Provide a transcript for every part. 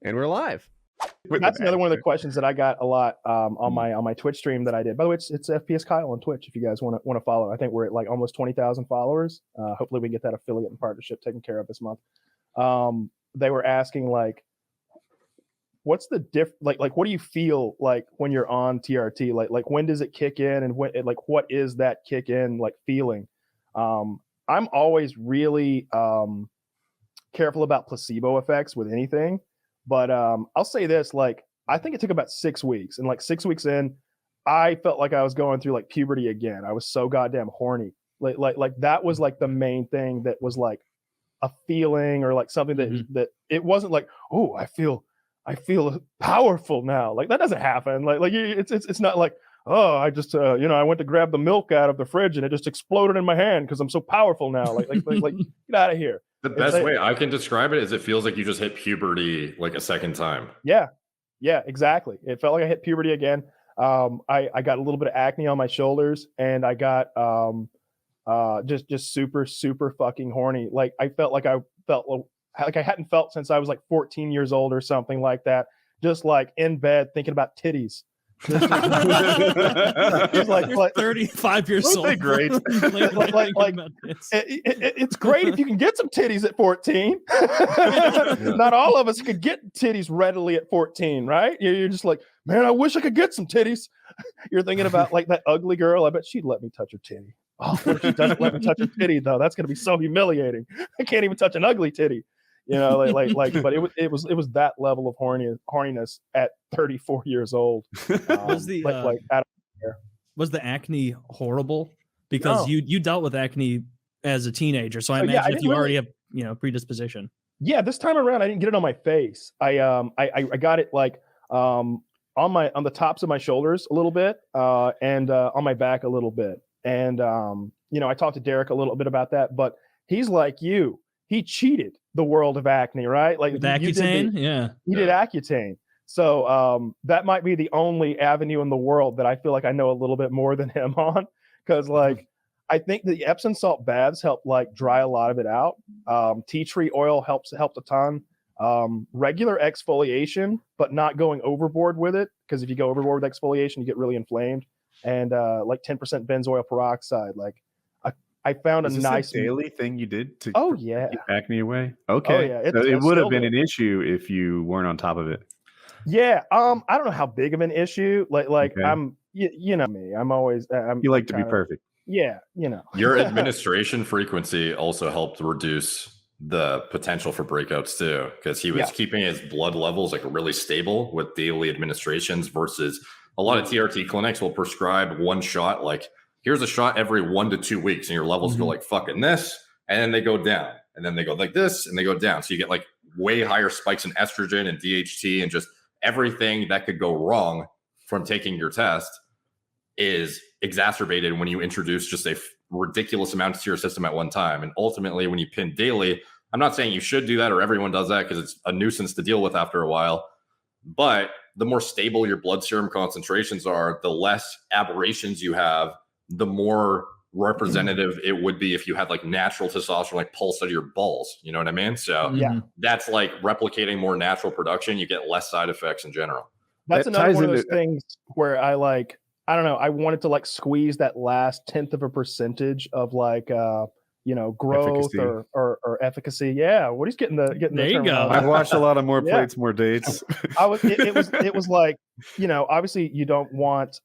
And we're live. That's another one of the questions that I got a lot on my Twitch stream that I did. By the way, it's FPS Kyle on Twitch if you guys want to follow. I think we're at like almost 20,000 followers. Hopefully we can get that affiliate and partnership taken care of this month. They were asking like, what's the like what do you feel like when you're on TRT? Like when does it kick in, and when like what is that kick in like feeling? I'm always really careful about placebo effects with anything. But I'll say this, like, I think it took about 6 weeks. And like 6 weeks in, I felt like I was going through like puberty again. I was so goddamn horny. Like that was like the main thing that was like a feeling or like something that it wasn't like, oh, I feel powerful now. Like that doesn't happen. Like it's not like, oh, I just I went to grab the milk out of the fridge and it just exploded in my hand because I'm so powerful now. Like get out of here. The best way I can describe it is it feels like you just hit puberty like a second time. Yeah, exactly. It felt like I hit puberty again. I got a little bit of acne on my shoulders, and I got just super fucking horny. Like I felt like I hadn't felt since I was like 14 years old or something like that. Just like in bed thinking about titties. You're like 35 years old. Great. It's great if you can get some titties at 14. Not all of us could get titties readily at 14, right? You're just like, man, I wish I could get some titties. You're thinking about like that ugly girl. I bet she'd let me touch her titty. Oh, what if she doesn't let me touch her titty though? That's gonna be so humiliating. I can't even touch an ugly titty. But it was that level of horniness at 34 years old. Was the acne horrible? Because you dealt with acne as a teenager, so I imagine if you already have predisposition. Yeah, this time around I didn't get it on my face. I got it like on the tops of my shoulders a little bit, and on my back a little bit. And I talked to Derek a little bit about that, but he's like you. He cheated the world of acne, right? Like with Accutane, he did Accutane. So that might be the only avenue in the world that I feel like I know a little bit more than him on, because like I think the Epsom salt baths help like dry a lot of it out. Tea tree oil helped a ton. Regular exfoliation, but not going overboard with it, because if you go overboard with exfoliation, you get really inflamed. And like 10% benzoyl peroxide, like. I found a nice daily thing you did to get acne away. Okay, so it would have been an issue if you weren't on top of it. Yeah, I don't know how big of an issue. Like okay. I'm, you know me. I'm always. You like to be perfect. Yeah, Your administration frequency also helped reduce the potential for breakouts too, because he was keeping his blood levels like really stable with daily administrations versus a lot of TRT clinics will prescribe one shot like. Here's a shot every 1 to 2 weeks, and your levels go like fucking this, and then they go down, and then they go like this, and they go down. So you get like way higher spikes in estrogen and DHT, and just everything that could go wrong from taking your test is exacerbated when you introduce just a ridiculous amount to your system at one time. And ultimately, when you pin daily, I'm not saying you should do that or everyone does that because it's a nuisance to deal with after a while, but the more stable your blood serum concentrations are, the less aberrations you have, the more representative it would be if you had like natural testosterone like pulse out of your balls. You know what I mean? So that's like replicating more natural production. You get less side effects in general. That's another one of those things where I don't know, I wanted to like squeeze that last 1/10% of like growth efficacy. or efficacy. Yeah, what he's getting the there you go. I've watched a lot of More Plates, More Dates. It was like, obviously you don't want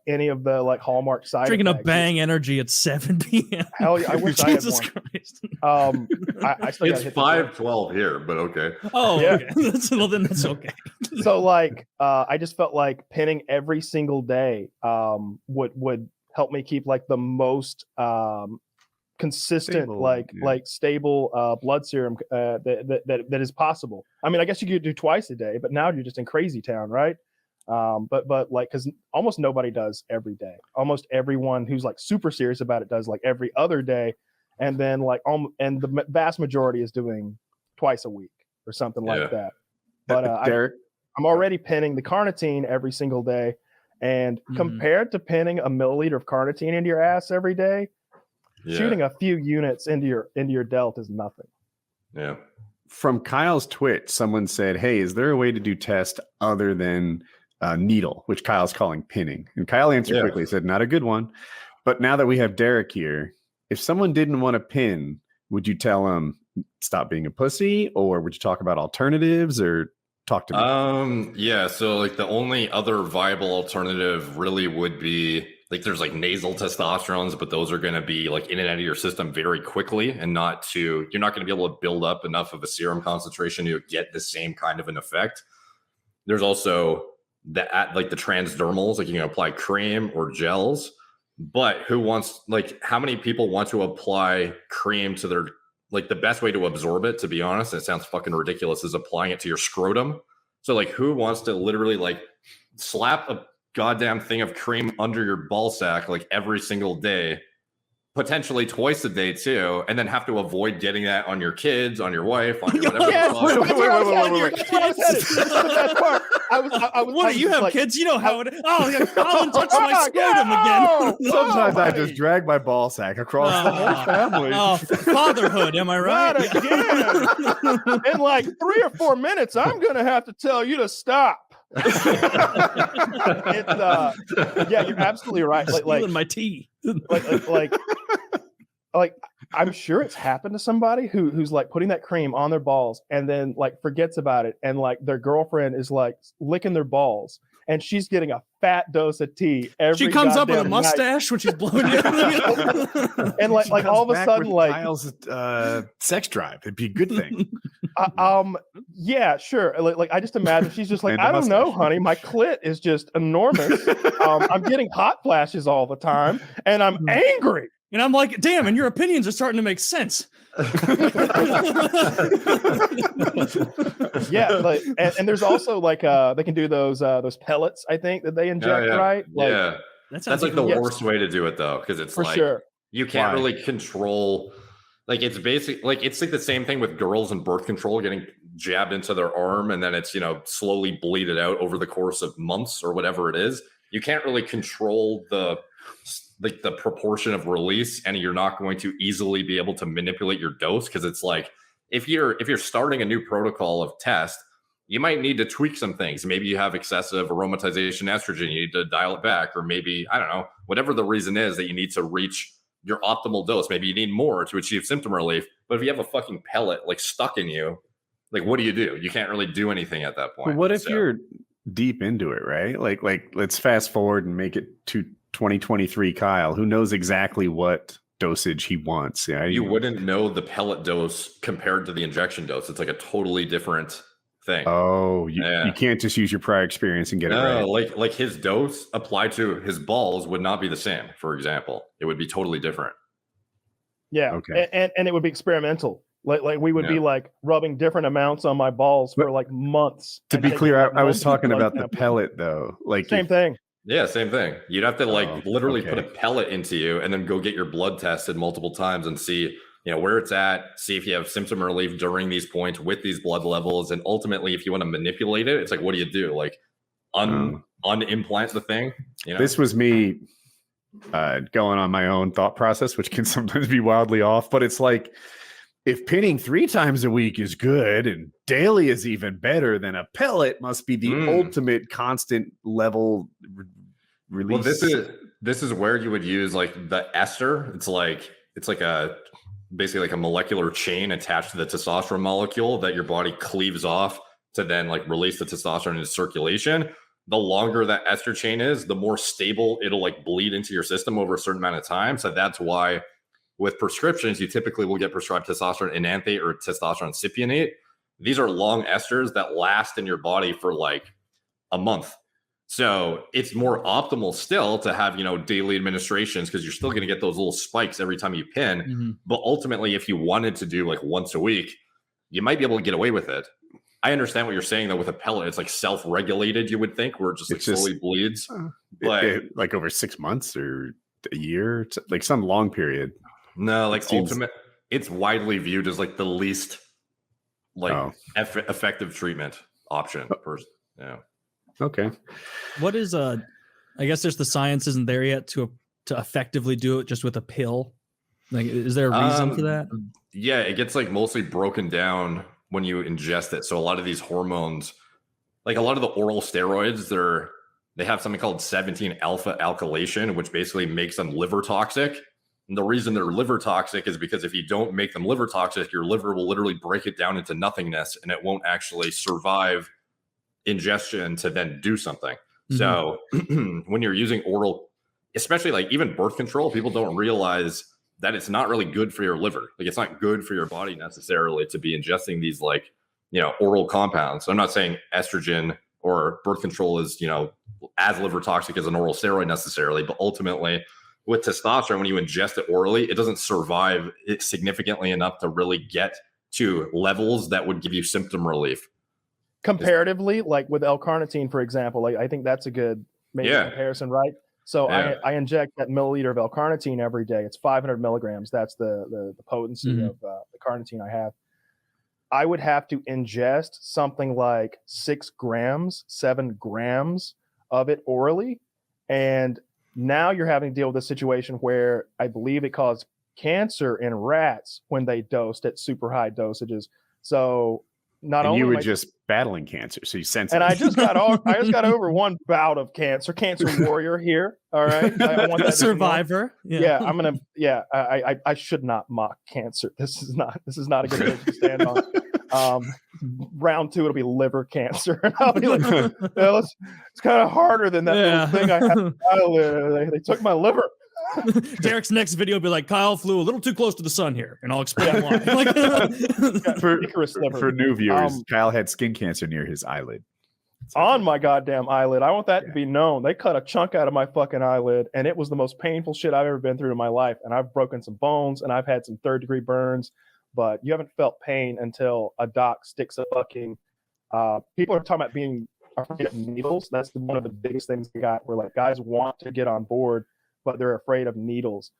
any of the like hallmark side drinking effects. A Bang Energy at 7 p.m. Hell yeah, I wish I had one. Christ. I still it's 5:12 here, but okay. Oh, yeah. Okay. Well, then that's okay. So like I just felt like pinning every single day would help me keep like the most consistent stable blood serum that is possible. I mean, I guess you could do twice a day, but now you're just in crazy town, right? But like, because almost nobody does every day. Almost everyone who's like super serious about it does like every other day, and then like and the vast majority is doing twice a week or something like that. But Derek, I'm already pinning the carnitine every single day, and compared to pinning a milliliter of carnitine into your ass every day, shooting a few units into your delt is nothing. Yeah. from Kyle's Twitch, someone said, "Hey, is there a way to do test other than needle?" Which Kyle's calling pinning. And Kyle answered quickly, said, "Not a good one." But now that we have Derek here, if someone didn't want to pin, would you tell them stop being a pussy, or would you talk about alternatives, or talk to me? Yeah. So like the only other viable alternative really would be like there's like nasal testosterones, but those are going to be like in and out of your system very quickly, and you're not going to be able to build up enough of a serum concentration to get the same kind of an effect. There's also the transdermals, like you can apply cream or gels, but how many people want to apply cream to their, like the best way to absorb it, to be honest, and it sounds fucking ridiculous, is applying it to your scrotum. So like who wants to literally like slap a goddamn thing of cream under your ball sack like every single day, potentially twice a day too, and then have to avoid getting that on your kids, on your wife, on your whatever. Yes, wait. That's where I was headed. This is the best part. What do you have, kids? You know how it. Oh, yeah, Colin touched my scrotum again. Sometimes I just drag my ball sack across the whole family. Oh, fatherhood, am I right? Not again. In like 3 or 4 minutes, I'm gonna have to tell you to stop. Yeah, you're absolutely right. Stealing my tea. Like I'm sure it's happened to somebody who's like putting that cream on their balls and then like forgets about it, and like their girlfriend is like licking their balls and she's getting a fat dose of tea every. She comes up with a night. Mustache when she's blowing it. And like all of a sudden, like Kyle's sex drive. It'd be a good thing. Yeah, sure. Like I just imagine she's just like, I don't know, honey, my clit is just enormous. I'm getting hot flashes all the time, and I'm angry. And I'm like, damn, and your opinions are starting to make sense. Yeah, like, and there's also like they can do those pellets, I think, that they inject, right? Like, yeah, that's like the worst way to do it though, because it's for like sure. You can't really control. Like it's basic, like it's like the same thing with girls and birth control getting jabbed into their arm, and then it's slowly bleeded out over the course of months or whatever it is. You can't really control the proportion of release, and you're not going to easily be able to manipulate your dose, because it's like if you're starting a new protocol of test, you might need to tweak some things. Maybe you have excessive aromatization estrogen, you need to dial it back, or maybe, I don't know, whatever the reason is that you need to reach your optimal dose. Maybe you need more to achieve symptom relief. But if you have a fucking pellet like stuck in you, like what do? You can't really do anything at that point. But what if you're deep into it, right? Like let's fast forward and make it to 2023 Kyle, who knows exactly what dosage he wants. Yeah, you wouldn't know the pellet dose compared to the injection dose. It's like a totally different thing. Oh, you can't just use your prior experience and get it right. Like his dose applied to his balls would not be the same, for example. It would be totally different. Yeah. Okay. And it would be experimental. Like we would be like rubbing different amounts on my balls for like months. To be clear, I was talking about the pellet though. Like same thing. Yeah, same thing. You'd have to literally put a pellet into you and then go get your blood tested multiple times and see, where it's at, see if you have symptom relief during these points with these blood levels. And ultimately, if you want to manipulate it, it's like, what do you do? Like unimplant the thing? This was me going on my own thought process, which can sometimes be wildly off, but it's like, if pinning 3 times a week is good and daily is even better, then a pellet must be the ultimate constant level release. Well, this is where you would use like the ester. It's like basically like a molecular chain attached to the testosterone molecule that your body cleaves off to then like release the testosterone into circulation. The longer that ester chain is, the more stable it'll like bleed into your system over a certain amount of time. So that's why with prescriptions, you typically will get prescribed testosterone enanthate or testosterone cypionate. These are long esters that last in your body for like a month. So it's more optimal still to have, daily administrations, because you're still going to get those little spikes every time you pin. Mm-hmm. But ultimately, if you wanted to do like once a week, you might be able to get away with it. I understand what you're saying, though, with a pellet, it's like self-regulated, you would think, where it just like slowly bleeds. But like over 6 months or a year, like some long period. No, like it's widely viewed as like the least effective treatment option. Yeah. Okay. What is I guess there's the science isn't there yet to effectively do it just with a pill. Like, is there a reason for that? Yeah, it gets like mostly broken down when you ingest it. So a lot of these hormones, like a lot of the oral steroids, they have something called 17 alpha alkylation, which basically makes them liver toxic. And the reason they're liver toxic is because if you don't make them liver toxic, your liver will literally break it down into nothingness and it won't actually survive ingestion to then do something. Mm-hmm. So when you're using oral, especially like even birth control, people don't realize that it's not really good for your liver. Like it's not good for your body necessarily to be ingesting these like, oral compounds. So I'm not saying estrogen or birth control is, as liver toxic as an oral steroid necessarily, but ultimately with testosterone, when you ingest it orally, it doesn't survive it significantly enough to really get to levels that would give you symptom relief. Comparatively, like with L-carnitine, for example, like I think that's a good comparison, right? So I inject that milliliter of L-carnitine every day. It's 500 milligrams. That's the potency of the carnitine I have. I would have to ingest something like 7 grams of it orally. And now you're having to deal with a situation where I believe it caused cancer in rats when they dosed at super high dosages. So not only you were just battling cancer, so you sense. And I just got over one bout of cancer warrior here. All right, I want that survivor. I'm gonna. I should not mock cancer. This is not a good thing to stand on. Round 2, it'll be liver cancer, and I'll be like, it's kind of harder than that little thing I had. They took my liver. Derek's next video will be like, Kyle flew a little too close to the sun here, and I'll explain why. For new viewers, Kyle had skin cancer near his eyelid. On my goddamn eyelid. I want that to be known. They cut a chunk out of my fucking eyelid, and it was the most painful shit I've ever been through in my life. And I've broken some bones, and I've had some 3rd-degree burns, but you haven't felt pain until a doc sticks a fucking people are talking about being afraid of needles. That's one of the biggest things we got, where like guys want to get on board, but they're afraid of needles.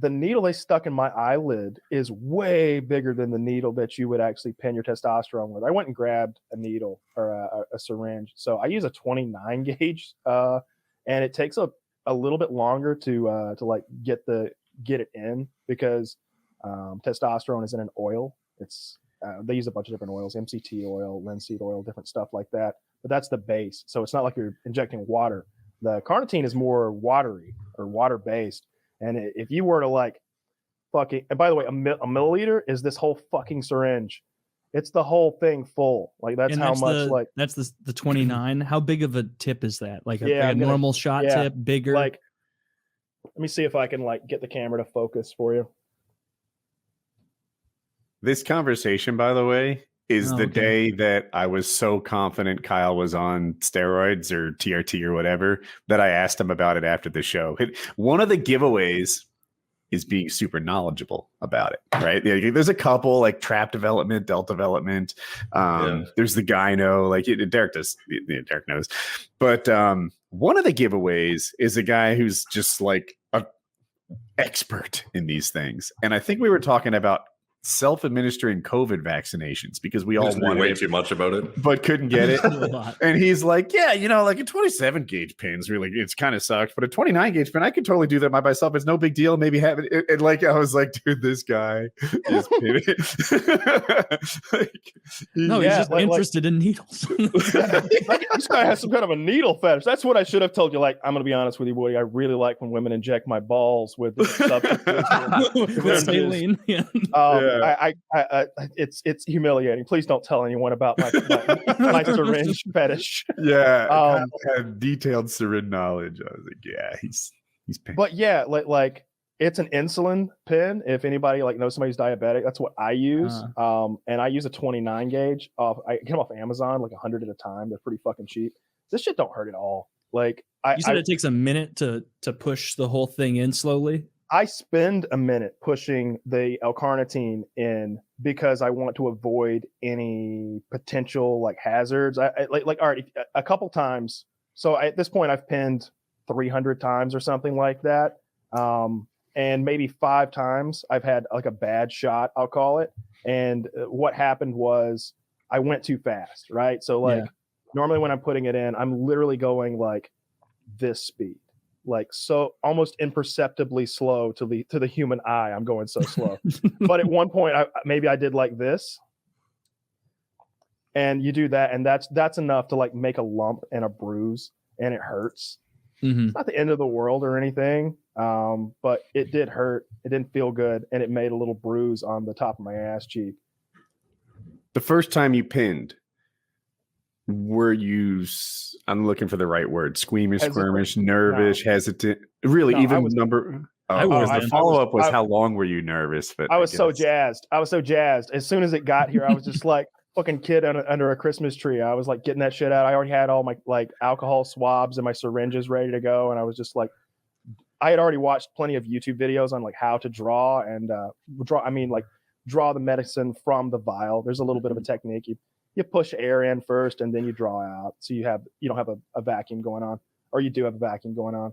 The needle they stuck in my eyelid is way bigger than the needle that you would actually pin your testosterone with. I went and grabbed a needle or a syringe. So I use a 29 gauge, and it takes a little bit longer to like get it in, because testosterone is in an oil. It's they use a bunch of different oils, MCT oil, linseed oil, different stuff like that. But that's the base. So it's not like you're injecting water. The carnitine is more watery or water-based. And if you were to like fucking, and by the way, a milliliter is this whole fucking syringe. It's the whole thing full. Like that's how much that's the 29. How big of a tip is that? Like a normal shot tip, bigger? Like, let me see if I can like get the camera to focus for you. This conversation, by the way, is the day that I was so confident Kyle was on steroids or TRT or whatever that I asked him about it after the show. One of the giveaways is being super knowledgeable about it, right? There's a couple like trap development, delta development. There's the gyno, like Derek does. Derek knows, but one of the giveaways is a guy who's just like an expert in these things, and I think we were talking about self-administering COVID vaccinations because we all wanted way too much about it, but couldn't get it. And he's like, like a 27 gauge pin's really, it's kind of sucks, but a 29 gauge pin, I could totally do that by myself. It's no big deal. Maybe have it. And like, I was like, dude, this guy is pinning. He's just interested in needles. This guy has some kind of a needle fetish. That's what I should have told you. Like, I'm going to be honest with you, Woody. I really like when women inject my balls with saline. It's humiliating. Please don't tell anyone about my syringe fetish. Yeah, had detailed syringe knowledge. I was like, he's painful. But like it's an insulin pen. If anybody like knows somebody's diabetic, that's what I use. And I use a 29 gauge. I get them off Amazon, like 100 at a time. They're pretty fucking cheap. This shit don't hurt at all. Like you said, it takes a minute to push the whole thing in slowly. I spend a minute pushing the L-carnitine in because I want to avoid any potential like hazards. I all right, a couple times. So at this point, I've pinned 300 times or something like that, and maybe 5 times I've had like a bad shot, I'll call it. And what happened was I went too fast, right? So like normally when I'm putting it in, I'm literally going like this speed. Like so almost imperceptibly slow to the human eye. I'm going so slow. But at one point maybe I did like this, and you do that, and that's enough to like make a lump and a bruise, and it hurts. It's not the end of the world or anything, but it did hurt. It didn't feel good, and it made a little bruise on the top of my ass cheek. The first time you pinned, were you, I'm looking for the right word, squeamish, squirmish, nervous, hesitant? Really, even number... the follow-up was how long were you nervous? But I was so jazzed. As soon as it got here, I was just like fucking kid under a Christmas tree. I was like getting that shit out. I already had all my like alcohol swabs and my syringes ready to go, and I was just like, I had already watched plenty of YouTube videos on like how to draw and draw the medicine from the vial. There's a little bit of a technique. You push air in first, and then you draw out, so you don't have a vacuum going on, or you do have a vacuum going on.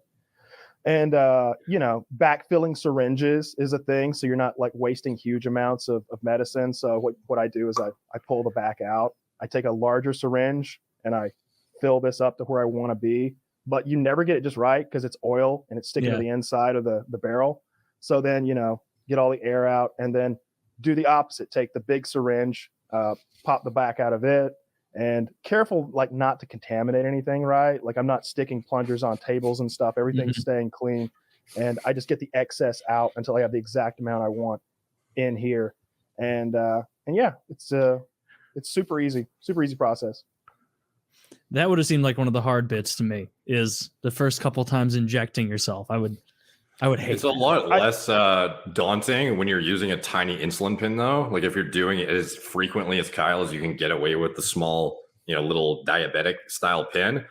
And backfilling syringes is a thing, so you're not like wasting huge amounts of medicine. So what I do is I pull the back out. I take a larger syringe and I fill this up to where I want to be, but you never get it just right because it's oil and it's sticking to the inside of the barrel. So then get all the air out, and then do the opposite. Take the big syringe, pop the back out of it, and careful like not to contaminate anything, right? Like I'm not sticking plungers on tables and stuff. Everything's staying clean, and I just get the excess out until I have the exact amount I want in here. And yeah, it's super easy process. That would have seemed like one of the hard bits to me, is the first couple times injecting yourself. I would hate it's a lot less daunting when you're using a tiny insulin pin, though. Like if you're doing it as frequently as Kyle as you can get away with the small, little diabetic style pin,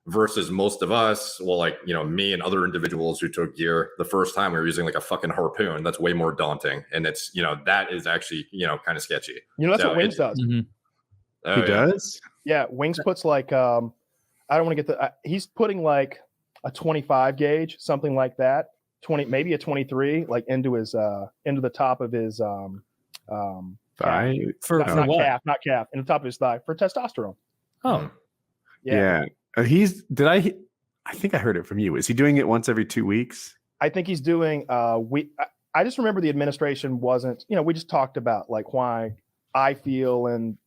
versus most of us, well, like, me and other individuals who took gear the first time, we were using like a fucking harpoon. That's way more daunting. And it's, that is actually, kind of sketchy. That's what Wings does. He does? Yeah. Wings puts like, I don't want to get he's putting like a 25 gauge, something like that. 20, maybe a 23, like into the top of his thigh. Not calf, in the top of his thigh for testosterone. Oh, yeah. I think I heard it from you. Is he doing it once every 2 weeks? I think he's doing. I just remember the administration wasn't. We just talked about like why I feel, and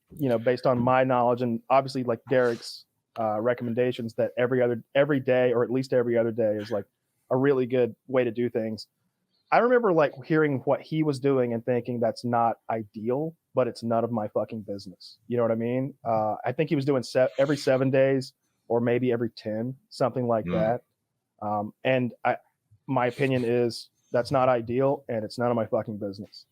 based on my knowledge, and obviously like Derek's recommendations, that every day or at least every other day is like a really good way to do things. I remember like hearing what he was doing and thinking that's not ideal, but it's none of my fucking business. You know what I mean? I think he was doing every 7 days or maybe every 10, something like that. And my opinion is that's not ideal, and it's none of my fucking business.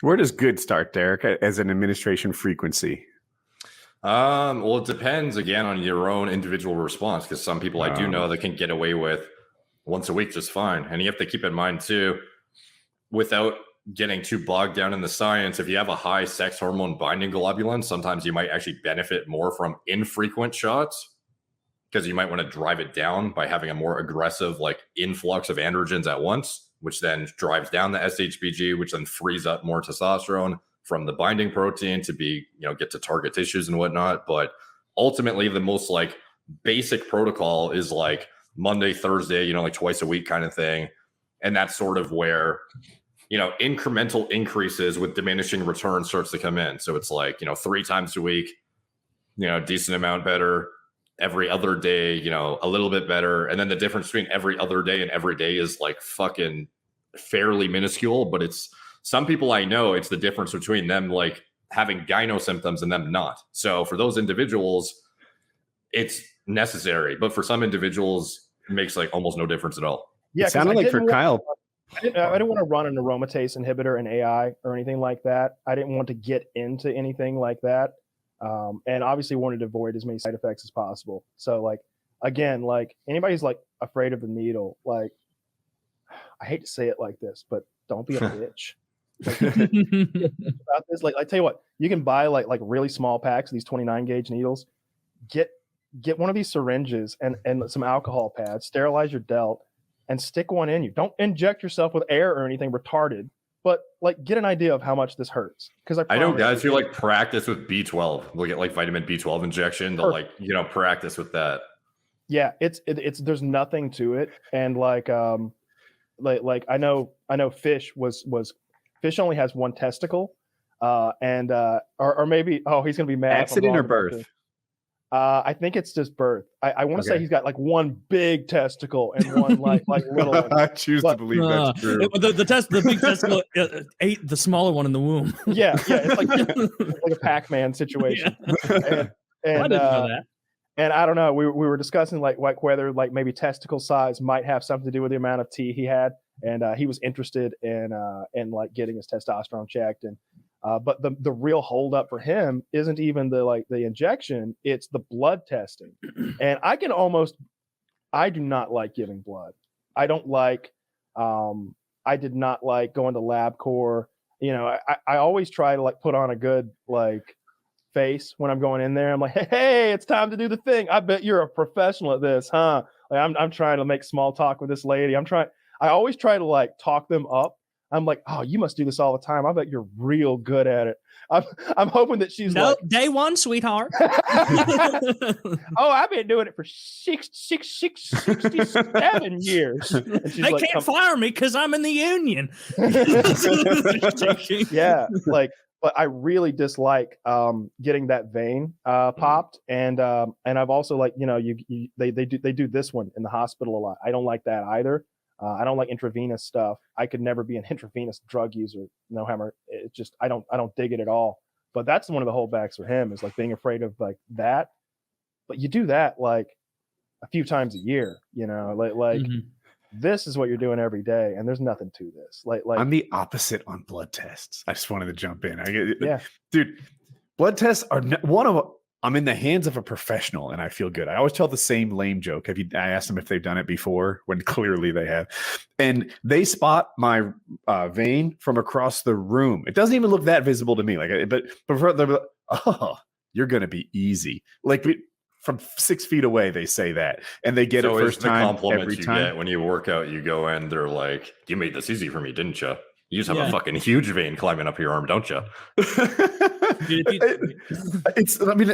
Where does good start, Derek, as an administration frequency? Well, it depends again on your own individual response, because some people I do know that can get away with once a week just fine. And you have to keep in mind too, without getting too bogged down in the science, if you have a high sex hormone binding globulin, sometimes you might actually benefit more from infrequent shots, because you might want to drive it down by having a more aggressive like influx of androgens at once, which then drives down the SHBG, which then frees up more testosterone from the binding protein to be, get to target tissues and whatnot. But ultimately the most like basic protocol is like Monday, Thursday, like twice a week kind of thing. And that's sort of where, incremental increases with diminishing return starts to come in. So it's like, 3 times a week, decent amount better. Every other day, a little bit better. And then the difference between every other day and every day is like fucking fairly minuscule. But it's some people I know, it's the difference between them like having gyno symptoms and them not. So for those individuals, it's necessary. But for some individuals, it makes like almost no difference at all. Yeah, it sounded like for Kyle. I didn't want to run an aromatase inhibitor in AI or anything like that. I didn't want to get into anything like that. And obviously wanted to avoid as many side effects as possible. So like, again, like anybody's like afraid of the needle, like I hate to say it like this, but don't be a bitch. Like, about this, like I tell you what, you can buy like really small packs of these 29 gauge needles. Get one of these syringes and some alcohol pads, sterilize your delt, and stick one in you. Don't inject yourself with air or anything retarded, but like get an idea of how much this hurts. Because I know guys who like practice with B12. They'll get like vitamin B12 injection. They'll like practice with that. Yeah, it's there's nothing to it, and like I know fish only has one testicle. or maybe he's gonna be mad. Accident or birth? I think it's just birth. I want to say he's got like one big testicle and one like little one. I choose to believe that's true. The big testicle ate the smaller one in the womb. Yeah, it's like a Pac-Man situation. Yeah. And I didn't know that. And I don't know. We were discussing like whether like maybe testicle size might have something to do with the amount of T he had, and he was interested in like getting his testosterone checked. And but the real holdup for him isn't even the injection; it's the blood testing. And I do not like giving blood. I don't like. I did not like going to LabCorp. You know, I always try to like put on a good like face when I'm going in there. I'm like, hey, it's time to do the thing. I bet you're a professional at this, huh? Like I'm trying to make small talk with this lady. I always try to like talk them up. I'm like, oh, you must do this all the time. I bet you're real good at it. I'm hoping that she's like, day one, sweetheart. Oh, I've been doing it for 67 years. They like, can't fire me because I'm in the union. Yeah, like, but I really dislike getting that vein popped, and I've also like, you know, they do this one in the hospital a lot. I don't like that either. I don't like intravenous stuff. I could never be an intravenous drug user. No hammer. It just I don't dig it at all. But that's one of the holdbacks for him is like being afraid of like that. But you do that like a few times a year, you know, like this is what you're doing every day, and there's nothing to this. Like I'm the opposite on blood tests. I just wanted to jump in. Dude, blood tests are I'm in the hands of a professional and I feel good. I always tell the same lame joke. I asked them if they've done it before when clearly they have. And they spot my vein from across the room. It doesn't even look that visible to me. But they're like, oh, you're going to be easy. Like from 6 feet away, they say that. And they get it first time every time. Get when you work out, you go in, they're like, you made this easy for me, didn't you? You just have a fucking huge vein climbing up your arm, don't you?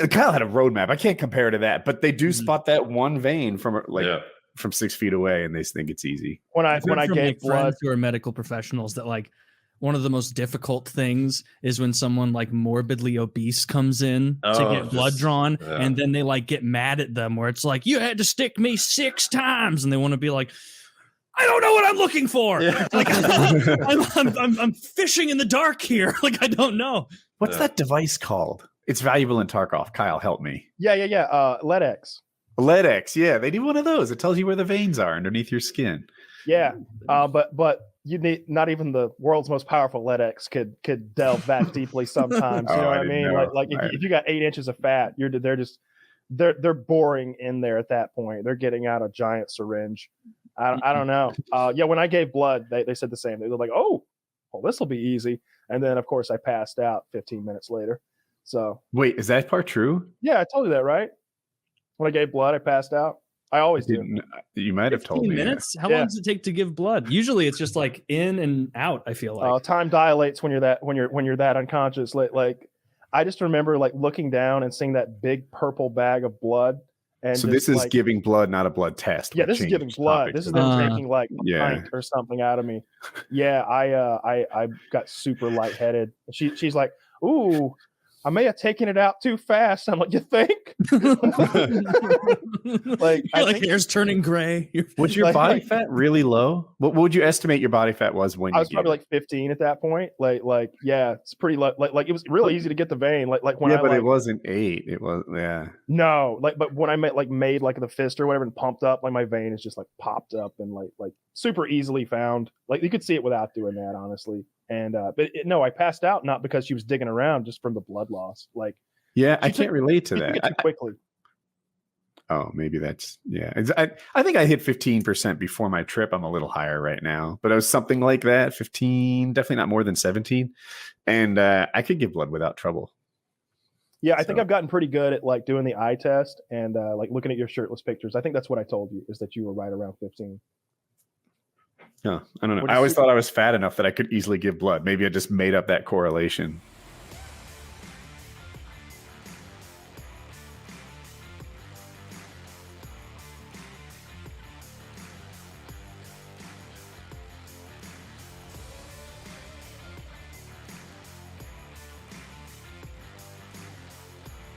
Kyle had a roadmap. I can't compare to that, but they do spot that one vein from 6 feet away, and they think it's easy. When I gave blood to our medical professionals, that like one of the most difficult things is when someone like morbidly obese comes in to get blood drawn, and then they like get mad at them, where it's like, you had to stick me 6 times, and they want to be like, I don't know what I'm looking for. Yeah. Like I'm fishing in the dark here. Like I don't know. What's that device called? It's valuable in Tarkov. Kyle, help me. Yeah. LEDX. LEDX. Yeah, they do one of those. It tells you where the veins are underneath your skin. Yeah. But you need not even the world's most powerful LEDX could delve that deeply sometimes. You know what I mean? Like if you got 8 inches of fat, they're boring in there at that point. They're getting out a giant syringe. I don't know. When I gave blood, they said the same. They were like, oh, well, this will be easy. And then, of course, I passed out 15 minutes later. So wait, is that part true? Yeah, I told you that, right? When I gave blood, I passed out. I always do. You might have told me. Minutes? How long does it take to give blood? Usually, it's just like in and out. I feel like time dilates when you're that unconscious. Like I just remember like looking down and seeing that big purple bag of blood. And so this is giving blood, not a blood test. Yeah, this is giving blood. This is them taking like a pint or something out of me. Yeah, I got super lightheaded. She's like, ooh, I may have taken it out too fast. I'm like, you think? Like hair's turning gray. Was your body fat really low? What would you estimate your body fat was when you? I was probably like 15 at that point. Like yeah, it's pretty low. Like it was really easy to get the vein. Like when but it wasn't 8. It was No, but when I made like the fist or whatever and pumped up, like my vein is just like popped up and like super easily found. Like you could see it without doing that, honestly. And I passed out not because she was digging around, just from the blood loss. Like, yeah, I can't relate to that. Too quickly. Oh, maybe that's I think I hit 15% before my trip. I'm a little higher right now, but it was something like that. 15, definitely not more than 17, and I could give blood without trouble. Yeah, I think I've gotten pretty good at like doing the eye test and like looking at your shirtless pictures. I think that's what I told you, is that you were right around 15. No, I don't know. I always thought I was fat enough that I could easily give blood. Maybe I just made up that correlation.